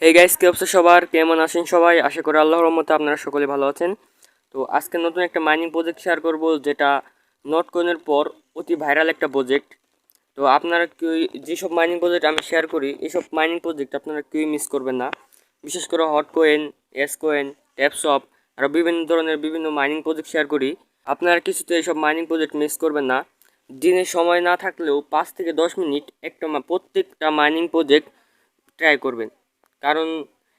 Hey guys, কি অবস্থা সবার? কেমন আছেন সবাই? আশা করি আল্লাহর রহমতে আপনারা সকলে ভালো আছেন। তো আজকে নতুন একটা মাইনিং প্রজেক্ট শেয়ার করব, যেটা নটকয়েনের পর অতি ভাইরাল একটা প্রজেক্ট। তো আপনারা কি যেসব মাইনিং প্রজেক্ট আমি শেয়ার করি, এইসব মাইনিং প্রজেক্ট আপনারা কেউই মিস করবেন না। বিশেষ করে হটকয়েন, এসকয়েন, ট্যাপসপ আরও বিভিন্ন ধরনের বিভিন্ন মাইনিং প্রজেক্ট শেয়ার করি। আপনারা কিছুতে এইসব মাইনিং প্রজেক্ট মিস করবেন না। দিনে সময় না থাকলেও 5 থেকে 10 মিনিট প্রত্যেকটা মাইনিং প্রজেক্ট ট্রাই করবেন। কারণ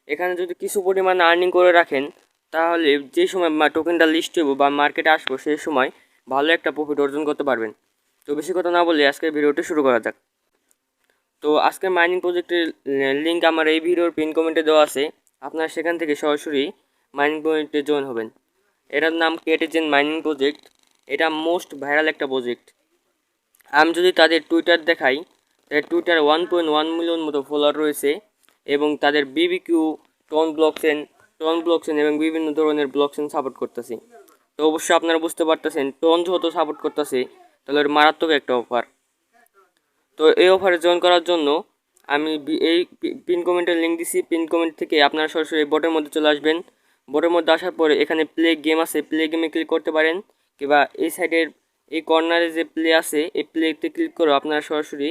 এখানে যদি কিছু পরিমাণ আর্নিং করে রাখেন, তাহলে যে সময় টোকেনটা লিস্ট হবো বা মার্কেটে আসবো, সেই সময় ভালো একটা প্রফিট অর্জন করতে পারবেন। তো বেশি কথা না বলে আজকের ভিডিওটি শুরু করা যাক। তো আজকের মাইনিং প্রজেক্টের লিঙ্ক আমার এই ভিডিওর পিন কমেন্টে দেওয়া আছে। আপনারা সেখান থেকে সরাসরি মাইনিং প্রজেক্টে জয়েন হবেন। এটার নাম কেটিজেন মাইনিং প্রজেক্ট। এটা মোস্ট ভাইরাল একটা প্রজেক্ট। আমি যদি তাদের টুইটার দেখাই, তাদের টুইটার 1.1 মিলিয়ন মতো ফলোয়ার রয়েছে এবং তাদের বিবিকিউ, টন ব্লকচেন এবং বিভিন্ন ধরনের ব্লকচেন সাপোর্ট করতেছে। তো অবশ্যই আপনারা বুঝতে পারতেছেন, টন যেহেতু সাপোর্ট করতেছে, তাহলে মারাত্মক একটা অফার। তো এই অফারে জয়েন করার জন্য আমি এই পিন কমেন্টের লিঙ্ক দিছি। পিন কমেন্ট থেকে আপনারা সরাসরি বটের মধ্যে চলে আসবেন। বটের মধ্যে আসার পরে এখানে প্লে গেম আছে, প্লে গেমে ক্লিক করতে পারেন, কিংবা এই সাইডের এই কর্নারে যে প্লে আছে, এই প্লেতে ক্লিক করে আপনারা সরাসরি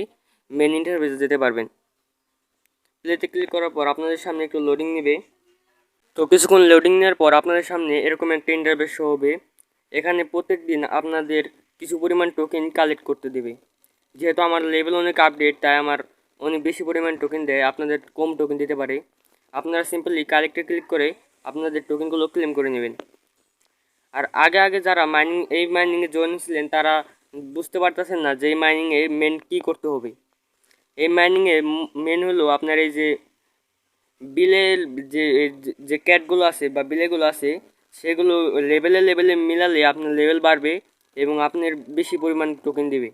মেন ইন্টারফেসে যেতে পারবেন। প্লেতে ক্লিক করার পর আপনাদের সামনে একটু লোডিং নেবে। তো কিছুক্ষণ লোডিং নেওয়ার পর আপনাদের সামনে এরকম একটা ইন্টারফেস শো হবে। এখানে প্রত্যেক দিন আপনাদের কিছু পরিমাণ টোকেন কালেক্ট করতে দেবে। যেহেতু আমার লেভেল অনেক আপডেট, তাই আমার অনেক বেশি পরিমাণ টোকেন দেয়, আপনাদের কম টোকেন দিতে পারে। আপনারা সিম্পলি কালেক্টে ক্লিক করে আপনাদের টোকেনগুলো ক্লেম করে নেবেন। আর আগে যারা এই মাইনিংয়ে জয়েন ছিলেন, তারা বুঝতে পারতেছেন না যে এই মাইনিংয়ে মেন কী করতে হবে। এই মাইনিংয়ে মেন হলো আপনার এই যে বিলের যে ক্যাটগুলো আছে বা বিলেগুলো আছে, সেগুলো লেভেলে মিলালে আপনার লেভেল বাড়বে এবং আপনার বেশি পরিমাণ টোকেন দেবে।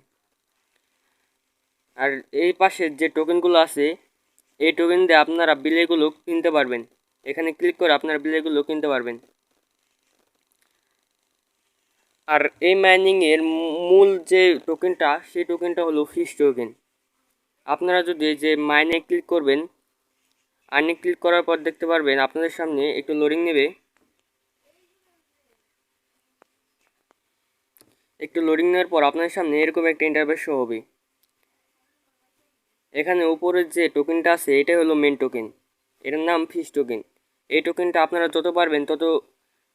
আর এই পাশে যে টোকেনগুলো আছে, এই টোকেন দিয়ে আপনারা বিলেগুলো কিনতে পারবেন। এখানে ক্লিক করে আপনারা বিলেগুলো কিনতে পারবেন। আর এই মাইনিংয়ের মূল যে টোকেনটা, সেই টোকেনটা হলো ফিশ টোকেন। আপনারা যদি যে মাইনে ক্লিক করবেন, আর্নে ক্লিক করার পর দেখতে পারবেন আপনাদের সামনে একটু লোডিং নেবে। একটু লোডিং নেওয়ার পর আপনাদের সামনে এরকম একটা ইন্টারফেস শো হবে। এখানে উপরের যে টোকেনটা আছে, এটাই হলো মেন টোকেন। এটার নাম ফিশ টোকেন। এই টোকেনটা আপনারা যত পারবেন তত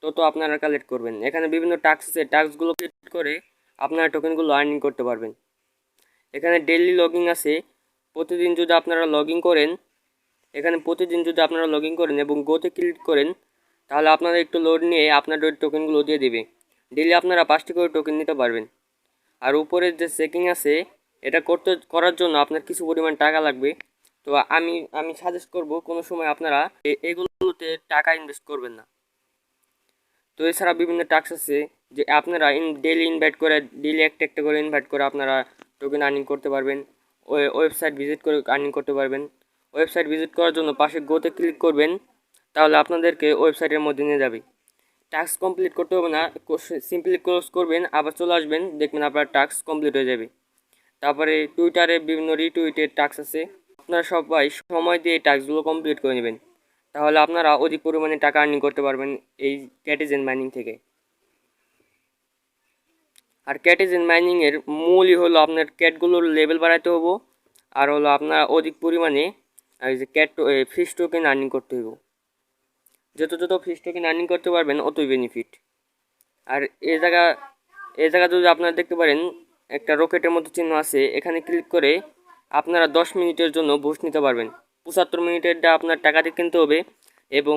তত আপনারা কালেক্ট করবেন। এখানে বিভিন্ন টাস্ক আছে, টাস্কগুলো ক্লিক করে আপনারা টোকেনগুলো আর্নিং করতে পারবেন। এখানে ডেইলি লগইন আছে। প্রতিদিন যদি আপনারা লগ ইন করেন এবং গোতে ক্লিক করেন, তাহলে আপনারা একটু লোড নিয়ে আপনাদের টোকেনগুলো দিয়ে দেবে। ডেইলি আপনারা 5টি করে টোকেন নিতে পারবেন। আর উপরের যে চেকিং আছে, এটা করার জন্য আপনার কিছু পরিমাণ টাকা লাগবে। তো আমি সাজেস্ট করব কোনো সময় আপনারা এগুলোতে টাকা ইনভেস্ট করবেন না। তো এছাড়া বিভিন্ন টাস্ক আছে, যে আপনারা ডেইলি একটা করে ইনভাইট করে আপনারা টোকেন আর্নিং করতে পারবেন। ওয়েবসাইট ভিজিট করে আর্নিং করতে পারবেন। ওয়েবসাইট ভিজিট করার জন্য পাশে গোতে ক্লিক করবেন, তাহলে আপনাদেরকে ওয়েবসাইটের মধ্যে নিয়ে যাবে। টাস্ক কমপ্লিট করতে হবে না, সিম্পলি ক্লোজ করবেন, আবার চলে আসবেন, দেখবেন আপনার টাস্ক কমপ্লিট হয়ে যাবে। তারপরে টুইটারে বিভিন্ন রিটুইটের টাস্ক আছে। আপনারা সবাই সময় দিয়ে এই টাস্কগুলো কমপ্লিট করে নেবেন, তাহলে আপনারা অধিক পরিমাণে টাকা আর্নিং করতে পারবেন এই ক্যাটিজেন মাইনিং থেকে। আর ক্যাটিজেন মাইনিংয়ের মূলই হলো আপনার ক্যাটগুলোর লেভেল বাড়াইতে হবো, আর হলো আপনার অধিক পরিমাণে এই যে ফিশ টোকেন আর্নিং করতে হইব। যত ফিশ টোকেন আর্নিং করতে পারবেন অতই বেনিফিট। আর এই জায়গা যদি আপনারা দেখতে পারেন একটা রকেটের মতো চিহ্ন আছে, এখানে ক্লিক করে আপনারা 10 মিনিটের জন্য বুস্ট নিতে পারবেন। 75 মিনিটেরটা আপনার টাকা দিয়ে কিনতে হবে এবং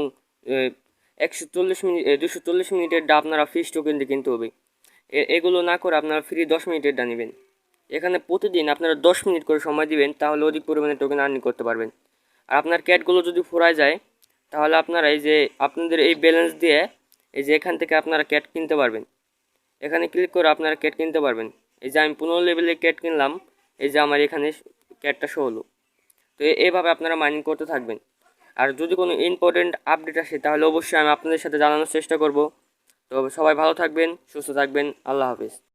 240 মিনিটেরটা আপনারা ফিশ টোকেন দিয়ে কিনতে হবে। এগুলো না করে আপনারা ফ্রি 10 মিনিটেরটা নেবেন। এখানে প্রতিদিন আপনারা 10 মিনিট করে সময় দিবেন, তাহলে অধিক পরিমাণে টোকেন আর্নিং করতে পারবেন। আর আপনার ক্যাটগুলো যদি ফুরায় যায়, তাহলে আপনারা এই যে আপনাদের এই ব্যালেন্স দিয়ে এই যে এখান থেকে আপনারা ক্যাট কিনতে পারবেন। এখানে ক্লিক করে আপনারা ক্যাট কিনতে পারবেন। এই যে আমি 15 লেভেলে ক্যাট কিনলাম, এই যে আমার এখানে ক্যাটটা শো হলো। তো এইভাবে আপনারা মাইনিং করতে থাকবেন। আর যদি কোনো ইম্পর্টেন্ট আপডেট আসে, তাহলে অবশ্যই আমি আপনাদের সাথে জানানোর চেষ্টা করব। তো সবাই ভালো থাকবেন, সুস্থ থাকবেন। আল্লাহ হাফিজ।